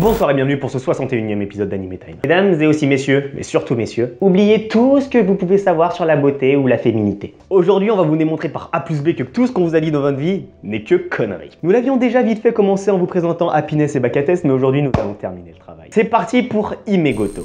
Bonsoir et bienvenue pour ce 61e épisode d'Anime Time. Mesdames et aussi messieurs, mais surtout messieurs, oubliez tout ce que vous pouvez savoir sur la beauté ou la féminité. Aujourd'hui, on va vous démontrer par A plus B que tout ce qu'on vous a dit dans votre vie n'est que conneries. Nous l'avions déjà vite fait commencer en vous présentant Happiness et Bakates, mais aujourd'hui nous allons terminer le travail. C'est parti pour Himegoto.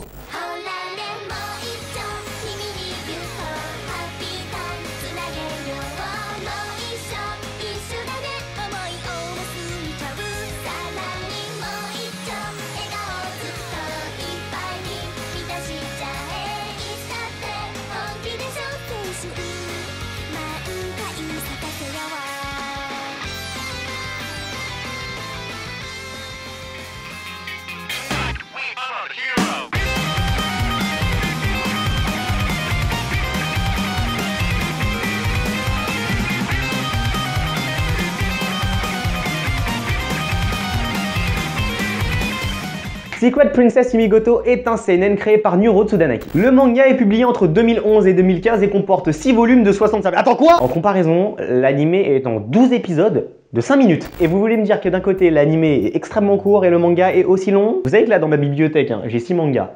Secret Princess Himegoto est un seinen créé par Nuro Tsudanaki. Le manga est publié entre 2011 et 2015 et comporte 6 volumes de 65... Attends quoi? En comparaison, l'anime est en 12 épisodes de 5 minutes. Et vous voulez me dire que d'un côté, l'anime est extrêmement court et le manga est aussi long? Vous savez que là, dans ma bibliothèque, j'ai 6 mangas.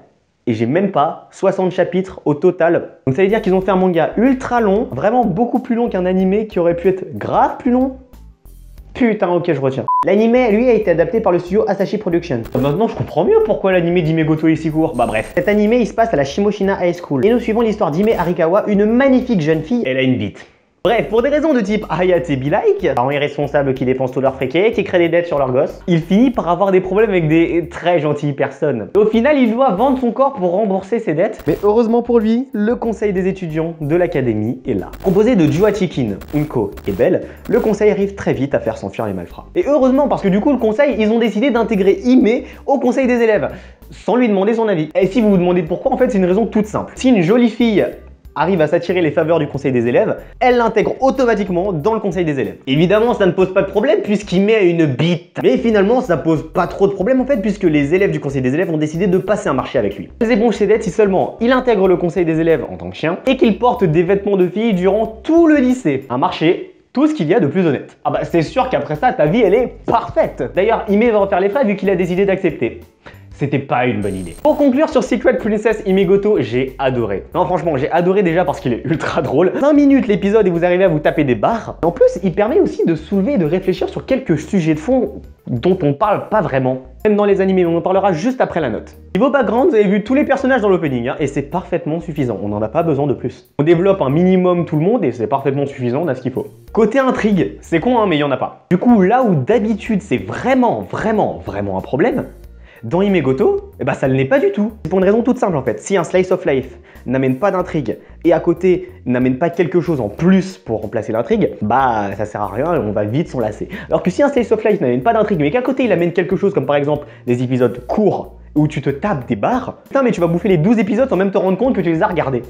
Et j'ai même pas 60 chapitres au total. Donc ça veut dire qu'ils ont fait un manga ultra long, vraiment beaucoup plus long qu'un anime qui aurait pu être grave plus long. Putain, ok, je retiens. L'anime, lui, a été adapté par le studio Asahi Production. Maintenant, je comprends mieux pourquoi l'anime d'Himegoto est si court. Bah bref. Cet anime, il se passe à la Shimoshina High School. Et nous suivons l'histoire d'Hime Arikawa, une magnifique jeune fille. Elle a une bite. Bref, pour des raisons de type Hayate be like, parents irresponsables qui dépensent tout leur friquet, qui créent des dettes sur leurs gosses, il finit par avoir des problèmes avec des très gentilles personnes. Au final, il doit vendre son corps pour rembourser ses dettes. Mais heureusement pour lui, le conseil des étudiants de l'académie est là. Composé de Juhachikin, Unko et Belle, le conseil arrive très vite à faire s'enfuir les malfrats. Et heureusement, parce que du coup, le conseil, ils ont décidé d'intégrer Hime au conseil des élèves, sans lui demander son avis. Et si vous vous demandez pourquoi, en fait, c'est une raison toute simple. Si une jolie fille arrive à s'attirer les faveurs du conseil des élèves, elle l'intègre automatiquement dans le conseil des élèves. Évidemment, ça ne pose pas de problème puisqu'il met une bite. Mais finalement, ça pose pas trop de problème en fait puisque les élèves du conseil des élèves ont décidé de passer un marché avec lui. Il éponge ses dettes si seulement il intègre le conseil des élèves en tant que chien et qu'il porte des vêtements de fille durant tout le lycée. Un marché, tout ce qu'il y a de plus honnête. Ah bah c'est sûr qu'après ça, ta vie elle est parfaite. D'ailleurs, Hime va refaire les frais vu qu'il a décidé d'accepter. C'était pas une bonne idée. Pour conclure sur Secret Princess Himegoto, j'ai adoré. Non franchement, j'ai adoré déjà parce qu'il est ultra drôle. 5 minutes l'épisode et vous arrivez à vous taper des barres. En plus, il permet aussi de soulever et de réfléchir sur quelques sujets de fond dont on parle pas vraiment. Même dans les animés, on en parlera juste après la note. Niveau background, vous avez vu tous les personnages dans l'opening, et c'est parfaitement suffisant. On n'en a pas besoin de plus. On développe un minimum tout le monde et c'est parfaitement suffisant, on a ce qu'il faut. Côté intrigue, c'est con mais il y en a pas. Du coup, là où d'habitude c'est vraiment un problème, dans Himegoto, eh ben ça ne l'est pas du tout. C'est pour une raison toute simple en fait. Si un slice of life n'amène pas d'intrigue et à côté n'amène pas quelque chose en plus pour remplacer l'intrigue, bah ça sert à rien et on va vite s'en lasser. Alors que si un slice of life n'amène pas d'intrigue mais qu'à côté il amène quelque chose comme par exemple des épisodes courts où tu te tapes des barres, putain mais tu vas bouffer les 12 épisodes sans même te rendre compte que tu les as regardés.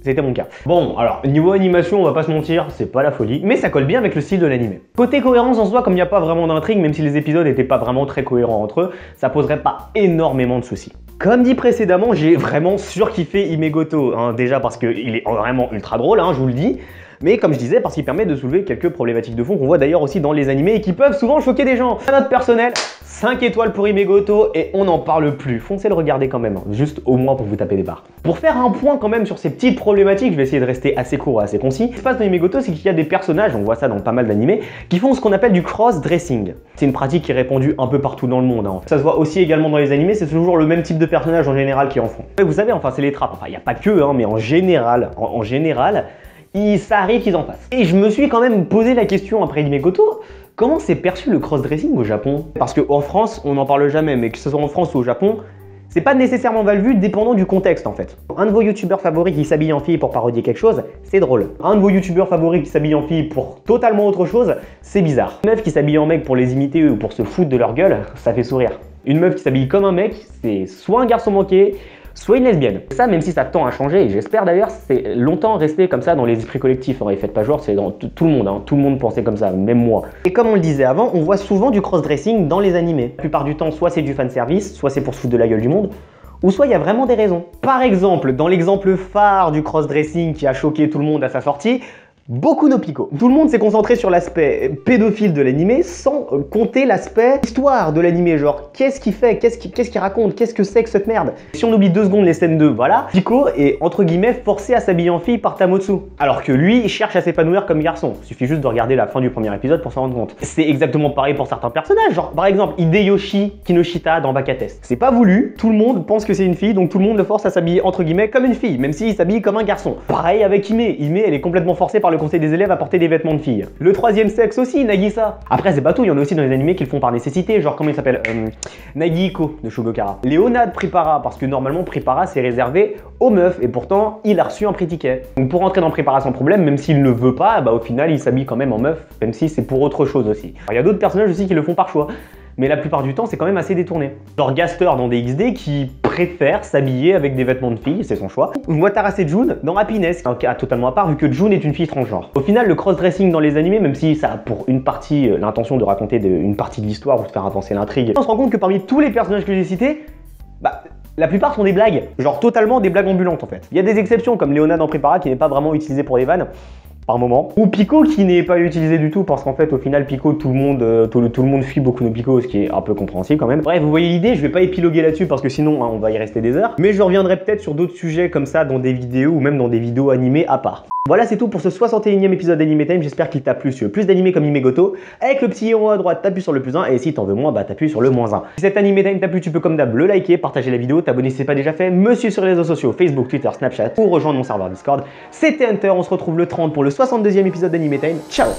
C'était mon cas. Bon, alors, niveau animation, on va pas se mentir, c'est pas la folie, mais ça colle bien avec le style de l'anime. Côté cohérence en soi, comme il n'y a pas vraiment d'intrigue, même si les épisodes n'étaient pas vraiment très cohérents entre eux, ça poserait pas énormément de soucis. Comme dit précédemment, j'ai vraiment surkiffé Himegoto, déjà parce qu'il est vraiment ultra drôle, je vous le dis, mais comme je disais, parce qu'il permet de soulever quelques problématiques de fond qu'on voit d'ailleurs aussi dans les animés et qui peuvent souvent choquer des gens. À note personnelle, 5 étoiles pour Himegoto et on n'en parle plus. Foncez le regarder quand même, juste au moins pour vous taper des barres. Pour faire un point quand même sur ces petites problématiques, je vais essayer de rester assez court et assez concis. Ce qui se passe dans Himegoto, c'est qu'il y a des personnages, on voit ça dans pas mal d'animés, qui font ce qu'on appelle du cross-dressing. C'est une pratique qui est répandue un peu partout dans le monde. Ça se voit aussi également dans les animés, c'est toujours le même type de personnages en général qui en font. Et vous savez, c'est les trappes. Enfin, il n'y a pas que, mais en général, ça arrive qu'ils en fassent. Et je me suis quand même posé la question après Himegoto, comment c'est perçu le cross-dressing au Japon? Parce qu'en France, on n'en parle jamais, mais que ce soit en France ou au Japon, c'est pas nécessairement mal vu dépendant du contexte en fait. Un de vos youtubeurs favoris qui s'habille en fille pour parodier quelque chose, c'est drôle. Un de vos youtubeurs favoris qui s'habille en fille pour totalement autre chose, c'est bizarre. Une meuf qui s'habille en mec pour les imiter ou pour se foutre de leur gueule, ça fait sourire. Une meuf qui s'habille comme un mec, c'est soit un garçon manqué, soit une lesbienne. Ça, même si ça tend à changer, et j'espère d'ailleurs, c'est longtemps resté comme ça dans les esprits collectifs. Et faites pas genre, c'est dans tout le monde, tout le monde pensait comme ça, même moi. Et comme on le disait avant, on voit souvent du cross-dressing dans les animés. La plupart du temps, soit c'est du fanservice, soit c'est pour se foutre de la gueule du monde, ou soit il y a vraiment des raisons. Par exemple, dans l'exemple phare du cross-dressing qui a choqué tout le monde à sa sortie, Boku no Pico. Tout le monde s'est concentré sur l'aspect pédophile de l'animé sans compter l'aspect histoire de l'animé. Genre, qu'est-ce qu'il fait, qu'est-ce qu'il raconte, qu'est-ce que c'est que cette merde. Si on oublie 2 secondes les scènes de voilà, Pico est entre guillemets forcé à s'habiller en fille par Tamotsu. Alors que lui, il cherche à s'épanouir comme garçon. Il suffit juste de regarder la fin du premier épisode pour s'en rendre compte. C'est exactement pareil pour certains personnages. Genre, par exemple, Hideyoshi Kinoshita dans Bakates. C'est pas voulu, tout le monde pense que c'est une fille, donc tout le monde le force à s'habiller entre guillemets comme une fille, même s'il s'habille comme un garçon. Pareil avec Hime. Hime, elle est complètement forcée par le conseil des élèves à porter des vêtements de fille. Le troisième sexe aussi, Nagisa. Après, c'est pas tout, il y en a aussi dans les animés qui le font par nécessité, genre comment il s'appelle Nagihiko de Shogokara. Léona de Prepara, parce que normalement Prepara c'est réservé aux meufs, et pourtant il a reçu un prix ticket. Donc pour rentrer dans Prepara sans problème, même s'il ne veut pas, bah au final il s'habille quand même en meuf, même si c'est pour autre chose aussi. Il y a d'autres personnages aussi qui le font par choix. Mais la plupart du temps, c'est quand même assez détourné. Genre Gaster dans DxD qui préfère s'habiller avec des vêtements de fille, c'est son choix. Watara Jun dans Happiness, un cas totalement à part vu que Jun est une fille transgenre. Au final, le cross-dressing dans les animés, même si ça a pour une partie l'intention de raconter une partie de l'histoire ou de faire avancer l'intrigue, on se rend compte que parmi tous les personnages que j'ai cités, bah, la plupart sont des blagues. Genre totalement des blagues ambulantes en fait. Il y a des exceptions comme Léona dans Prepara qui n'est pas vraiment utilisée pour des vannes. Par moment. Ou Pico qui n'est pas utilisé du tout parce qu'en fait au final Pico tout le monde fuit Boku no Pico, ce qui est un peu compréhensible quand même. Bref, vous voyez l'idée, je vais pas épiloguer là-dessus parce que sinon hein, on va y rester des heures. Mais je reviendrai peut-être sur d'autres sujets comme ça dans des vidéos ou même dans des vidéos animées à part. Voilà, c'est tout pour ce 61e épisode d'Anime Time, j'espère qu'il t'a plu. Si tu veux plus d'animés comme Imegoto, avec le petit héros à droite, t'appuies sur le plus 1, et si t'en veux moins, bah t'appuies sur le moins 1. Si cet Anime Time t'a plu, tu peux comme d'hab le liker, partager la vidéo, t'abonner si c'est pas déjà fait, me suivre sur les réseaux sociaux, Facebook, Twitter, Snapchat, ou rejoindre mon serveur Discord. C'était Hunter, on se retrouve le 30 pour le 62e épisode d'Anime Time. Ciao!